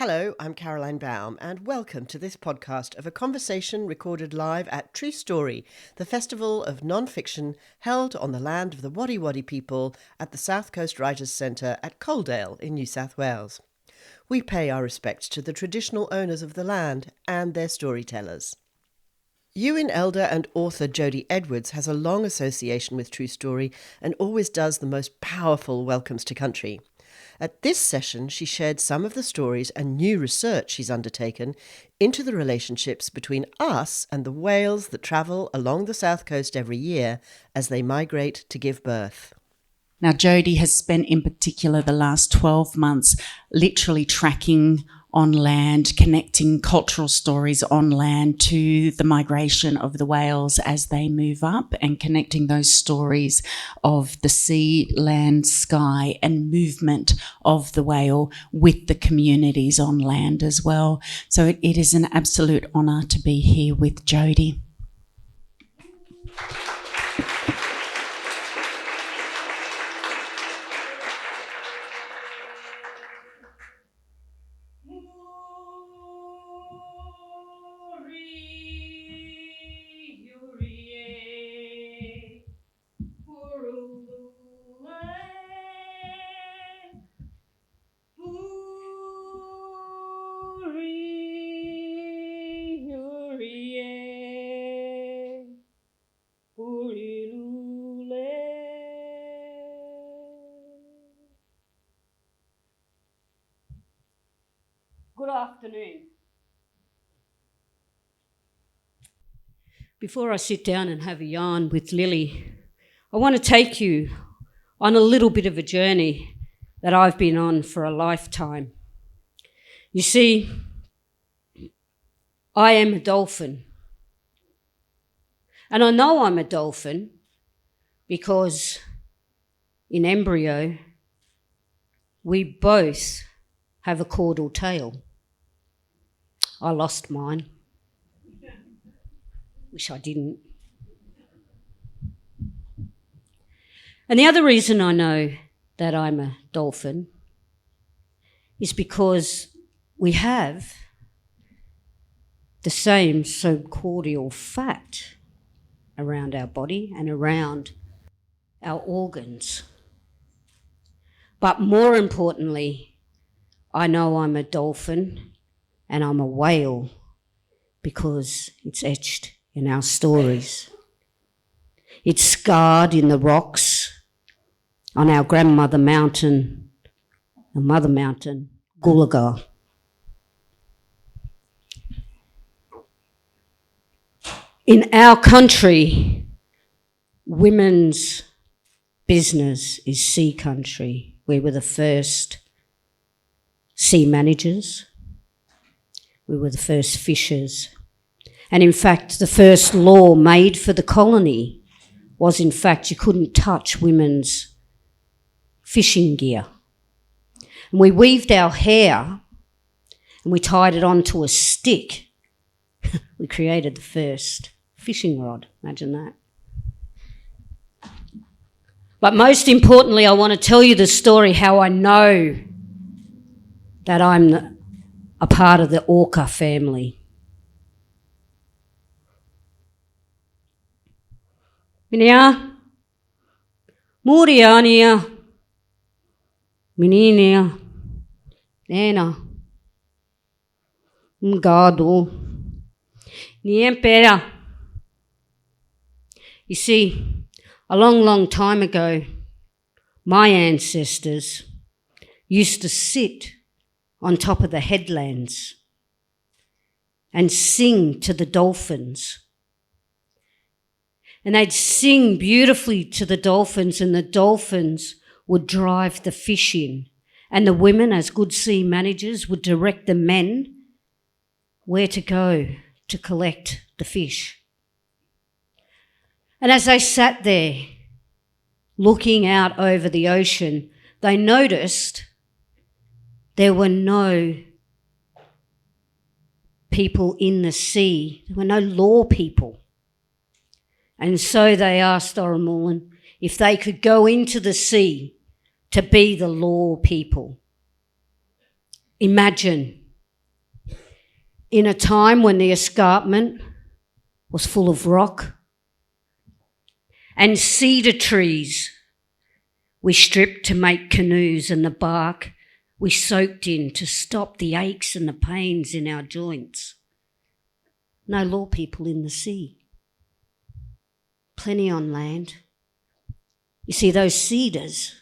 Hello, I'm Caroline Baum, and welcome to this podcast of a conversation recorded live at True Story, the festival of non-fiction held on the land of the Wadi Wadi people at the South Coast Writers' Centre at Coaldale in New South Wales. We pay our respects to the traditional owners of the land and their storytellers. Yuin elder and author Jodi Edwards has a long association with True Story and always does the most powerful welcomes to country. At this session, she shared some of the stories and new research she's undertaken into the relationships between us and the whales that travel along the south coast every year as they migrate to give birth. Now, Jodi has spent in particular the last 12 months literally tracking on land, connecting cultural stories on land to the migration of the whales as they move up, and connecting those stories of the sea, land, sky and movement of the whale with the communities on land as well. So it is an absolute honour to be here with Jodi. Good afternoon. Before I sit down and have a yarn with Lily, I want to take you on a little bit of a journey that I've been on for a lifetime. You see, I am a dolphin. And I know I'm a dolphin because in embryo, we both have a caudal tail. I lost mine. Wish I didn't. And the other reason I know that I'm a dolphin is because we have the same subcordial fat around our body and around our organs. But more importantly, I know I'm a dolphin and I'm a whale because it's etched in our stories. It's scarred in the rocks on our grandmother mountain, the mother mountain, Gulagar. In our country, women's business is sea country. We were the first sea managers. We were the first fishers. And in fact, the first law made for the colony was, in fact, you couldn't touch women's fishing gear. And we weaved our hair and we tied it onto a stick. We created the first fishing rod. Imagine that. But most importantly, I want to tell you the story how I know that I'm a part of the orca family. Minia, Muriania, Meninia, Nena, Mgado, Niempera. You see, a long, long time ago, my ancestors used to sit on top of the headlands and sing to the dolphins. And they'd sing beautifully to the dolphins, and the dolphins would drive the fish in. And the women, as good sea managers, would direct the men where to go to collect the fish. And as they sat there looking out over the ocean, they noticed there were no people in the sea. There were no law people. And so they asked Dharawal if they could go into the sea to be the law people. Imagine in a time when the escarpment was full of rock and cedar trees we stripped to make canoes, and the bark we soaked in to stop the aches and the pains in our joints. No law people in the sea. Plenty on land. You see, those cedars,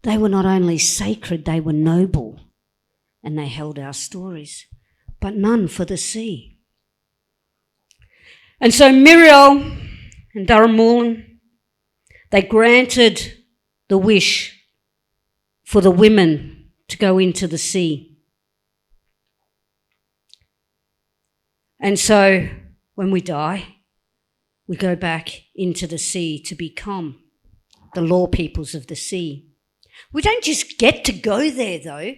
they were not only sacred, they were noble, and they held our stories, but none for the sea. And so Muriel and Dharawal, they granted the wish for the women to go into the sea. And so when we die, we go back into the sea to become the law peoples of the sea. We don't just get to go there, though.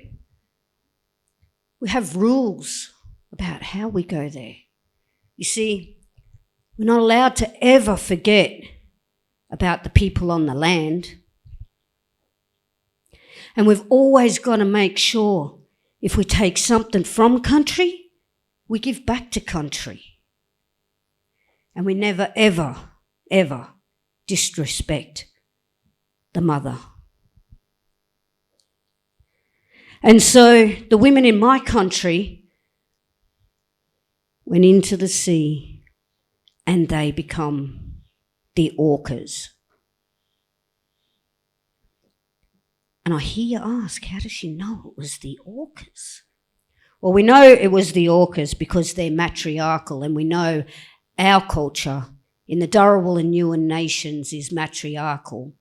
We have rules about how we go there. You see, we're not allowed to ever forget about the people on the land. And we've always got to make sure if we take something from country, we give back to country. And we never, ever, ever disrespect the mother. And so the women in my country went into the sea and they become the orcas. And I hear you ask, how does she know it was the orcas? Well, we know it was the orcas because they're matriarchal, and we know our culture in the Dharawal and Yuin nations is matriarchal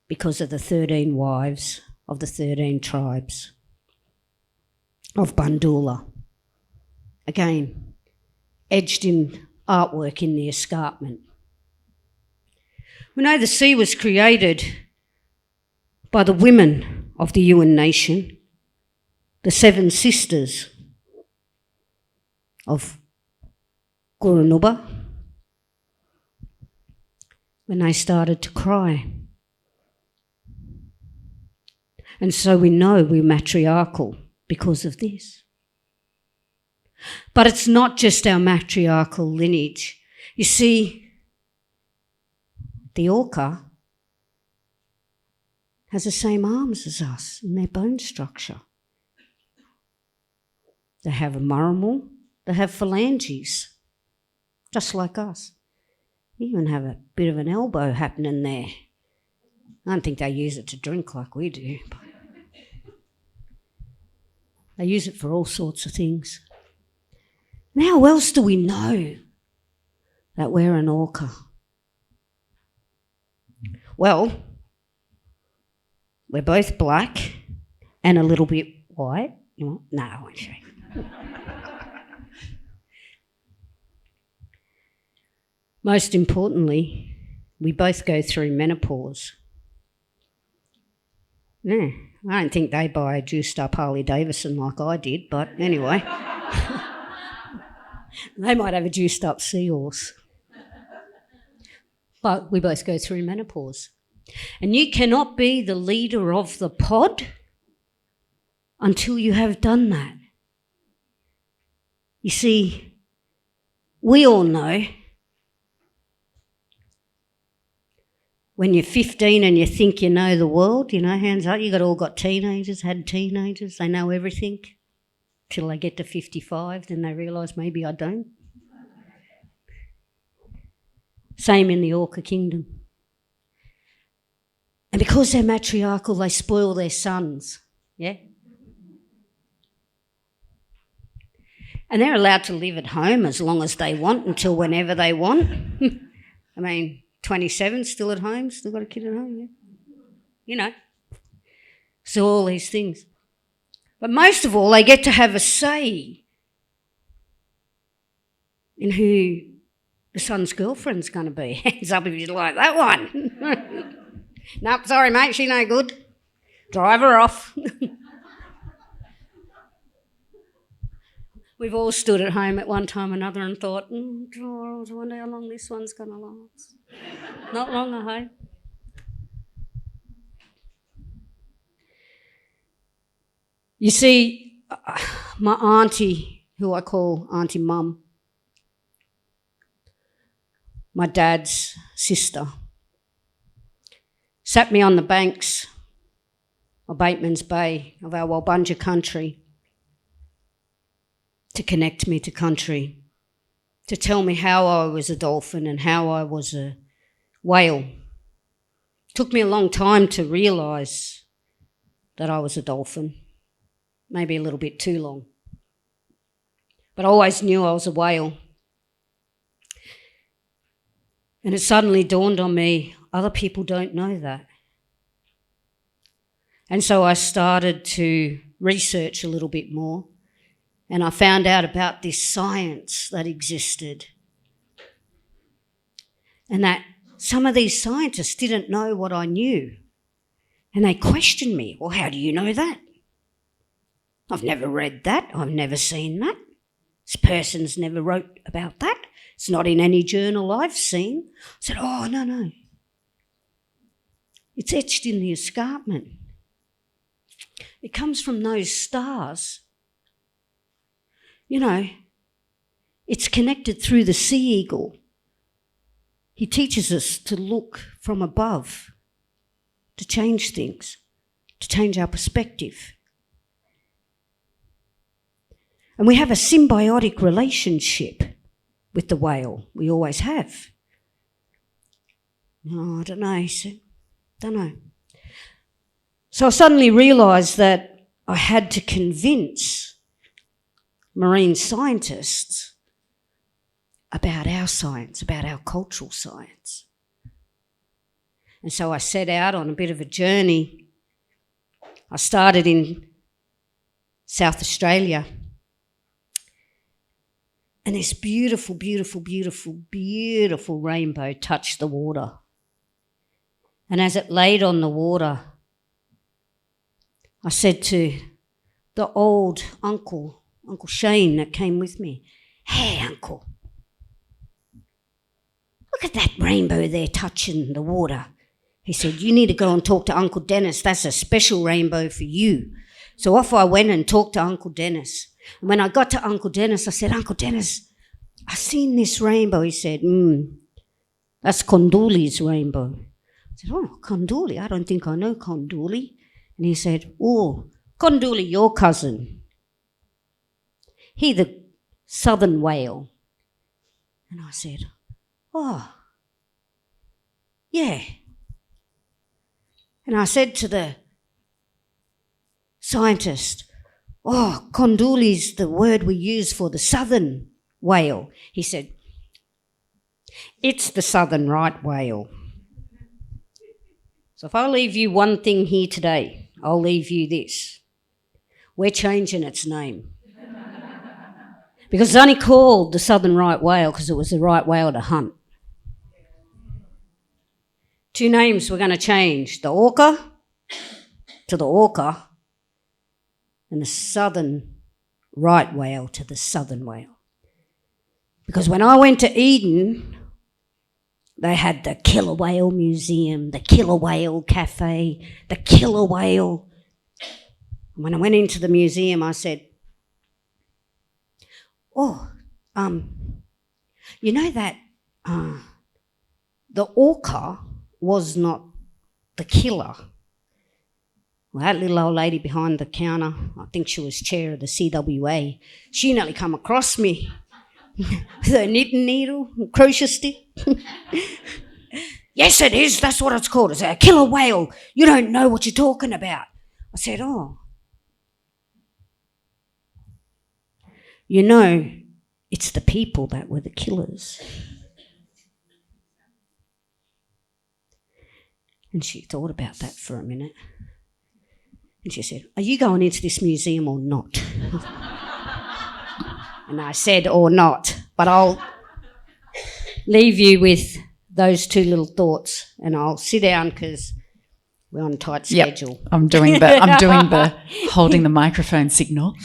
because of the 13 wives of the 13 tribes of Bandula. Again, edged in artwork in the escarpment. We know the sea was created by the women of the Yuin nation, the 7 sisters of Gurunuba, when they started to cry. And so we know we're matriarchal because of this. But it's not just our matriarchal lineage. You see, the orca has the same arms as us in their bone structure. They have a maramal, they have phalanges, just like us. You even have a bit of an elbow happening there. I don't think they use it to drink like we do, but they use it for all sorts of things. And how else do we know that we're an orca? Well, we're both black and a little bit white. You know? No, I won't show you. Most importantly, we both go through menopause. Yeah, I don't think they buy a juiced up Harley Davidson like I did, but anyway. They might have a juiced up seahorse. But we both go through menopause. And you cannot be the leader of the pod until you have done that. You see, we all know when you're 15 and you think you know the world, you know, hands up, you all got teenagers, had teenagers, they know everything. Till they get to 55, then they realise maybe I don't. Same in the orca kingdom. And because they're matriarchal, they spoil their sons, yeah? And they're allowed to live at home as long as they want, until whenever they want. I mean, 27, still at home, still got a kid at home, yeah? You know. So all these things. But most of all, they get to have a say in who the son's girlfriend's going to be. Hands up if you like that one. Nope, sorry, mate, she no good. Drive her off. We've all stood at home at one time or another and thought, I wonder how long this one's going to last. Not long, I hope. You see, my auntie, who I call Auntie Mum, my dad's sister, sat me on the banks of Bateman's Bay of our Walbunja country to connect me to country, to tell me how I was a dolphin and how I was a whale. Took me a long time to realise that I was a dolphin, maybe a little bit too long. But I always knew I was a whale. And it suddenly dawned on me, other people don't know that. And so I started to research a little bit more, and I found out about this science that existed, and that some of these scientists didn't know what I knew. And they questioned me, well, how do you know that? I've never read that. I've never seen that. This person's never wrote about that. It's not in any journal I've seen. I said, oh, no. It's etched in the escarpment. It comes from those stars. You know, it's connected through the sea eagle. He teaches us to look from above, to change things, to change our perspective. And we have a symbiotic relationship with the whale. We always have. Oh, I don't know, he said. Don't know. So I suddenly realised that I had to convince marine scientists about our science, about our cultural science. And so I set out on a bit of a journey. I started in South Australia. And this beautiful, beautiful, beautiful, beautiful rainbow touched the water. And as it laid on the water, I said to the old Uncle Shane that came with me, hey, Uncle, look at that rainbow there touching the water. He said, you need to go and talk to Uncle Dennis. That's a special rainbow for you. So off I went and talked to Uncle Dennis. And when I got to Uncle Dennis, I said, Uncle Dennis, I've seen this rainbow. He said, that's Konduli's rainbow. I said, oh, Konduli, I don't think I know Konduli. And he said, oh, Konduli, your cousin. He the southern whale. And I said, oh, yeah. And I said to the scientist, oh, Konduli's the word we use for the southern whale. He said, it's the southern right whale. So if I leave you one thing here today, I'll leave you this. We're changing its name. Because it's only called the southern right whale because it was the right whale to hunt. 2 names we're going to change, the orca to the orca, and the southern right whale to the southern whale. Because when I went to Eden, they had the killer whale museum, the killer whale cafe, the killer whale. When I went into the museum, I said, oh, you know that the orca was not the killer. Well, that little old lady behind the counter, I think she was chair of the CWA, she nearly come across me with her knitting needle and crochet stick. Yes, it is. That's what it's called. It's a killer whale. You don't know what you're talking about. I said, oh. You know, it's the people that were the killers. And she thought about that for a minute. And she said, are you going into this museum or not? And I said, or not. But I'll leave you with those 2 little thoughts and I'll sit down because we're on a tight schedule. Yep. I'm doing the holding the microphone signal.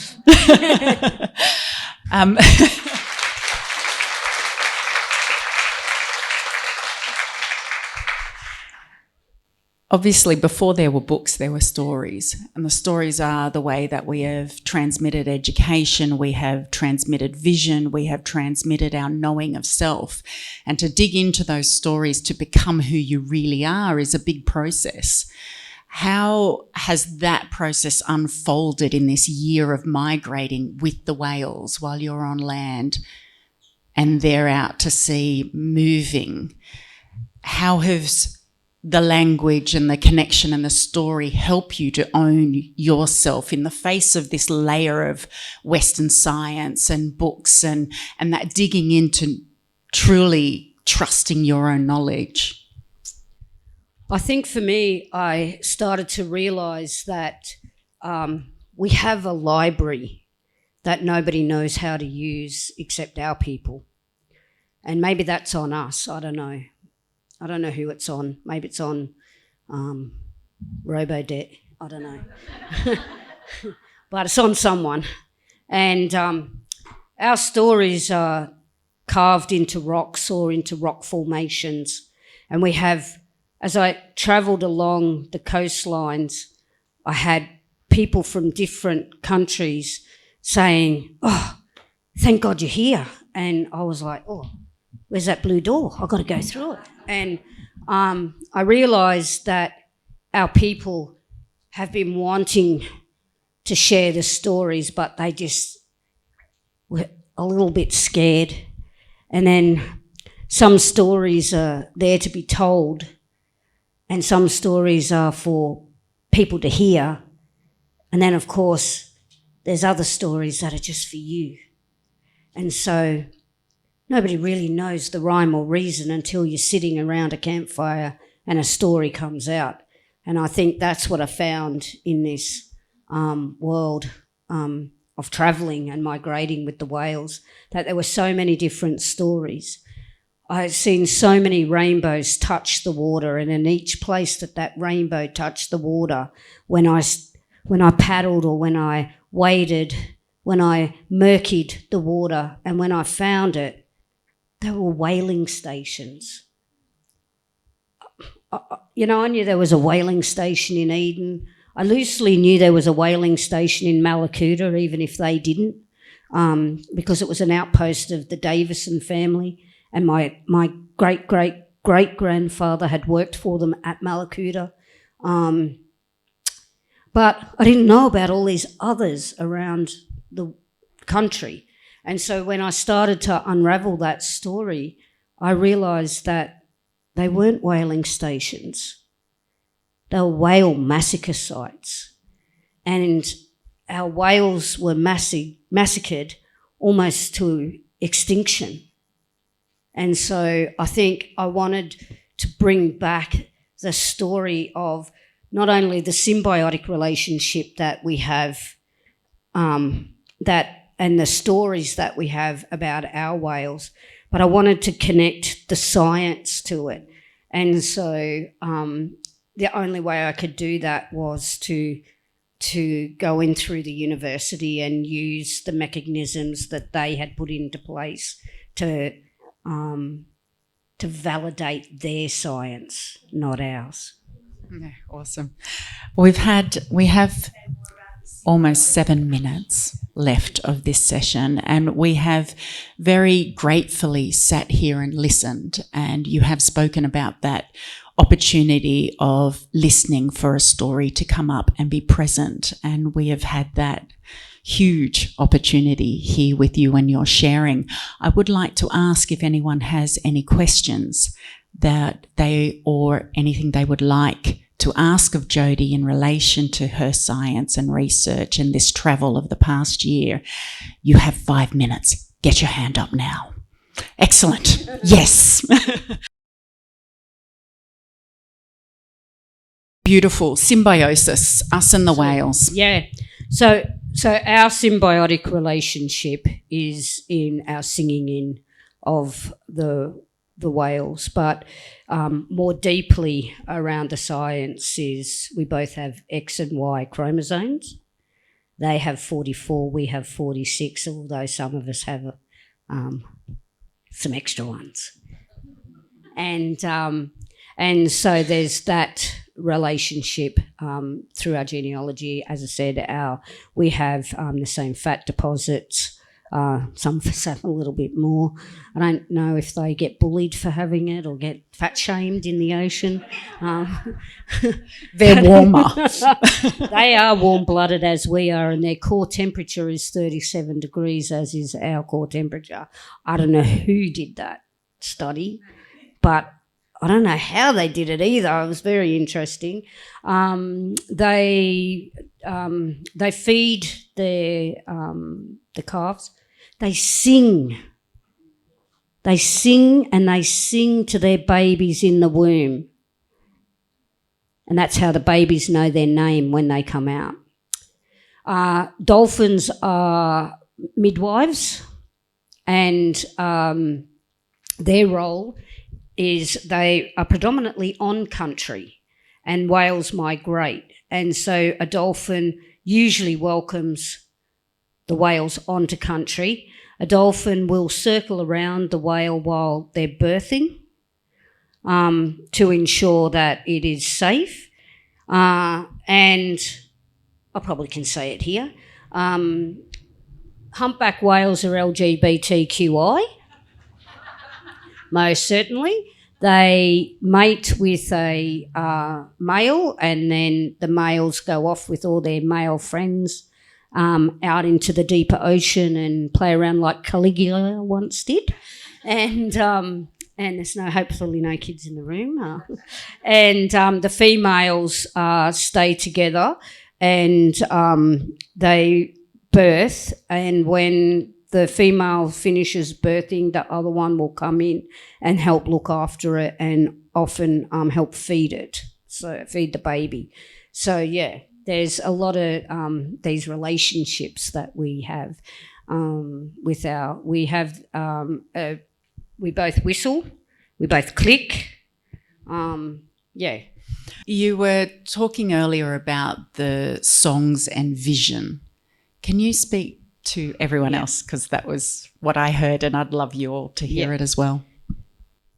Obviously, before there were books, there were stories. And the stories are the way that we have transmitted education, we have transmitted vision, we have transmitted our knowing of self. And to dig into those stories to become who you really are is a big process. How has that process unfolded in this year of migrating with the whales while you're on land and they're out to sea moving? How has the language and the connection and the story help you to own yourself in the face of this layer of Western science and books and that digging into truly trusting your own knowledge? I think for me, I started to realise that we have a library that nobody knows how to use except our people. And maybe that's on us, I don't know. I don't know who it's on. Maybe it's on Robodebt. I don't know. But it's on someone. And our stories are carved into rocks or into rock formations. And we have, as I travelled along the coastlines, I had people from different countries saying, "Oh, thank God you're here." And I was like, "Oh, where's that blue door? I've got to go through it." And I realised that our people have been wanting to share the stories, but they just were a little bit scared. And then some stories are there to be told, and some stories are for people to hear. And then, of course, there's other stories that are just for you. And so nobody really knows the rhyme or reason until you're sitting around a campfire and a story comes out. And I think that's what I found in this world of travelling and migrating with the whales, that there were so many different stories. I've seen so many rainbows touch the water, and in each place that rainbow touched the water, when I paddled or when I waded, when I murkied the water, and when I found it, there were whaling stations. I knew there was a whaling station in Eden. I loosely knew there was a whaling station in Mallacoota, even if they didn't, because it was an outpost of the Davison family, and my great-great-great-grandfather had worked for them at Mallacoota. But I didn't know about all these others around the country. And so when I started to unravel that story, I realised that they weren't whaling stations. They were whale massacre sites. And our whales were massacred almost to extinction. And so I think I wanted to bring back the story of not only the symbiotic relationship that we have, and the stories that we have about our whales, but I wanted to connect the science to it. And so the only way I could do that was to go in through the university and use the mechanisms that they had put into place to validate their science, not ours. Yeah, awesome. We have almost 7 minutes left of this session, and we have very gratefully sat here and listened, and you have spoken about that opportunity of listening for a story to come up and be present, and we have had that huge opportunity here with you and your sharing. I would like to ask if anyone has any questions that or anything they would like to ask of Jodi in relation to her science and research and this travel of the past year. You have 5 minutes. Get your hand up now. Excellent. Yes. Beautiful. Symbiosis, us and the whales. Yeah. So our symbiotic relationship is in our singing in of the whales, but more deeply around the science is we both have X and Y chromosomes. They have 44, we have 46, although some of us have some extra ones. And so there's that relationship through our genealogy. As I said, we have the same fat deposits. Some of us have a little bit more. I don't know if they get bullied for having it or get fat shamed in the ocean. They're warmer. They are warm-blooded as we are, and their core temperature is 37 degrees, as is our core temperature. I don't know who did that study, but I don't know how they did it either. It was very interesting. They feed the calves. They sing. They sing and they sing to their babies in the womb. And that's how the babies know their name when they come out. Dolphins are midwives, and their role is they are predominantly on country, and whales migrate. And so a dolphin usually welcomes the whales onto country. A dolphin will circle around the whale while they're birthing to ensure that it is safe. And I probably can say it here. Humpback whales are LGBTQI, most certainly. They mate with a male, and then the males go off with all their male friends out into the deeper ocean and play around like Caligula once did. And there's hopefully no kids in the room. And the females stay together, and they birth, and when the female finishes birthing, the other one will come in and help look after it, and often help feed it, so feed the baby. So, yeah, there's a lot of these relationships that we have with our... We both whistle, we both click. Yeah. You were talking earlier about the songs and vision. Can you speak to everyone else? Because that was what I heard, and I'd love you all to hear it as well.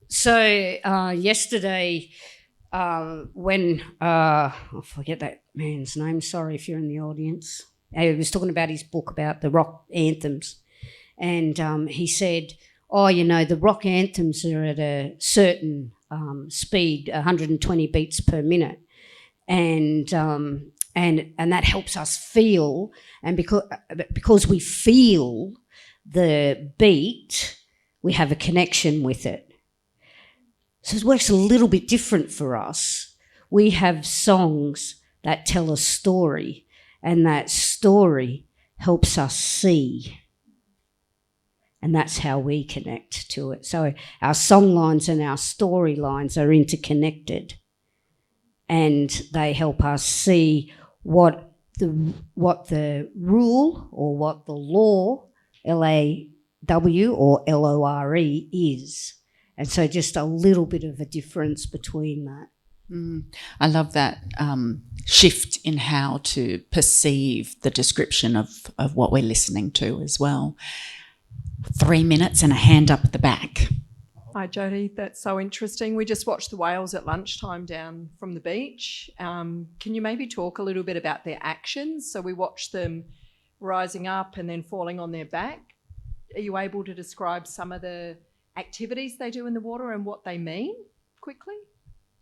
So yesterday, when I forget that man's name, sorry if you're in the audience, he was talking about his book about the rock anthems, and he said, the rock anthems are at a certain speed, 120 beats per minute, and that helps us feel, and because we feel the beat, we have a connection with it. So it works a little bit different for us. We have songs that tell a story, and that story helps us see. And that's how we connect to it. So our song lines and our story lines are interconnected, and they help us see what the rule or what the law, LAW or LORE, is. And so just a little bit of a difference between that. I love that shift in how to perceive the description of what we're listening to as well. 3 minutes and a hand up at the back. Hi, Jodi. That's so interesting. We just watched the whales at lunchtime down from the beach. Can you maybe talk a little bit about their actions? So we watched them rising up and then falling on their back. Are you able to describe some of the activities they do in the water and what they mean quickly?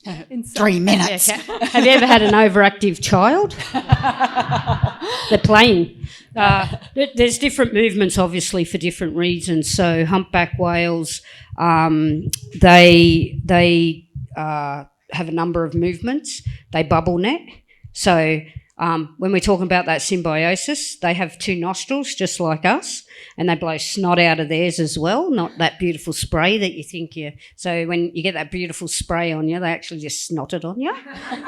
3 minutes. Have you ever had an overactive child? They're playing. There's different movements, obviously, for different reasons. So humpback whales, they have a number of movements. They bubble net. So when we're talking about that symbiosis, they have two nostrils just like us, and they blow snot out of theirs as well, not that beautiful spray that you think you... So when you get that beautiful spray on you, they actually just snot it on you.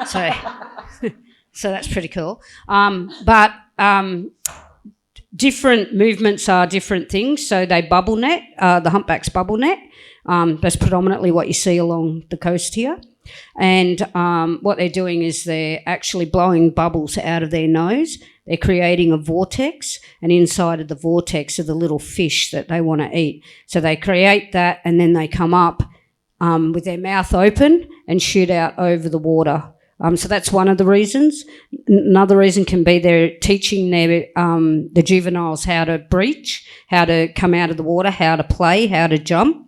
So that's pretty cool. But different movements are different things. So they bubble net, the humpbacks bubble net. That's predominantly what you see along the coast here. And what they're doing is they're actually blowing bubbles out of their nose. They're creating a vortex, and inside of the vortex are the little fish that they want to eat. So they create that, and then they come up with their mouth open and shoot out over the water So that's one of the reasons. Another reason can be they're teaching the juveniles how to breach, how to come out of the water, how to play, how to jump.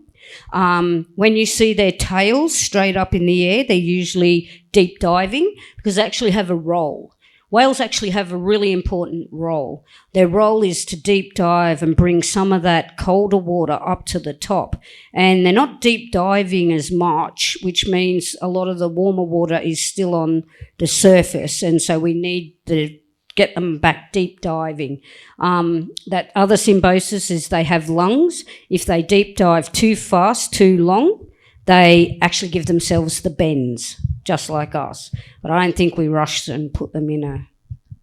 When you see their tails straight up in the air, they're usually deep diving because they actually have a role. Whales actually have a really important role. Their role is to deep dive and bring some of that colder water up to the top. And they're not deep diving as much, which means a lot of the warmer water is still on the surface. And so we need to get them back deep diving. That other symbiosis is they have lungs. If they deep dive too fast, too long, they actually give themselves the bends, just like us. But I don't think we rush and put them in a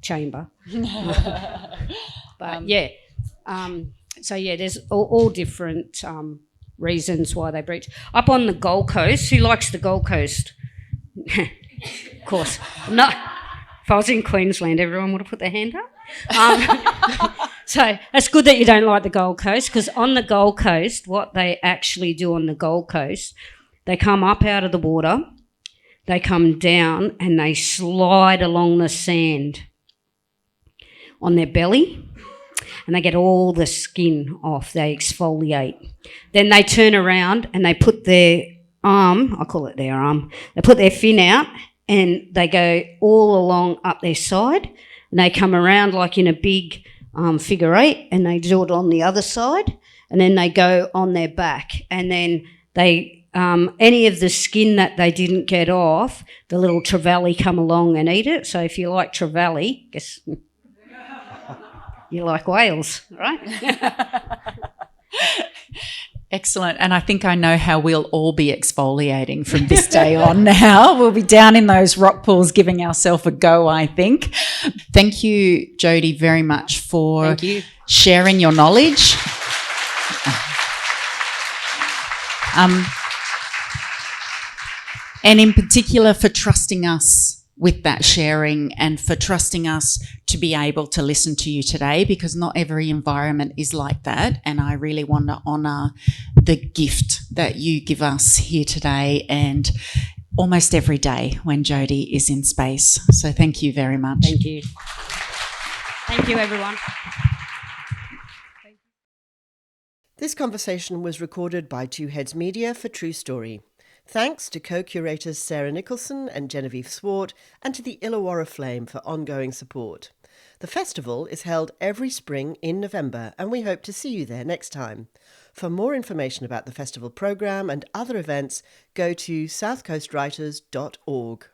chamber. But there's all different reasons why they breach. Up on the Gold Coast, who likes the Gold Coast? Of course. No. If I was in Queensland, everyone would have put their hand up. So it's good that you don't like the Gold Coast, because on the Gold Coast, what they actually do on the Gold Coast, they come up out of the water, they come down and they slide along the sand on their belly and they get all the skin off, they exfoliate. Then they turn around and they put their arm, I call it their arm, they put their fin out and they go all along up their side and they come around like in a big figure eight and they do it on the other side and then they go on their back and then they any of the skin that they didn't get off, the little trevally come along and eat it. So if you like trevally, guess you like whales, right? Excellent. And I think I know how we'll all be exfoliating from this day on now. We'll be down in those rock pools giving ourselves a go, I think. Thank you, Jodi, very much for sharing your knowledge. And in particular for trusting us with that sharing and for trusting us to be able to listen to you today, because not every environment is like that. And I really want to honour the gift that you give us here today and almost every day when Jodi is in space. So thank you very much. Thank you. Thank you, everyone. This conversation was recorded by Two Heads Media for True Story. Thanks to co-curators Sarah Nicholson and Genevieve Swart and to the Illawarra Flame for ongoing support. The festival is held every spring in November and we hope to see you there next time. For more information about the festival programme and other events, go to southcoastwriters.org.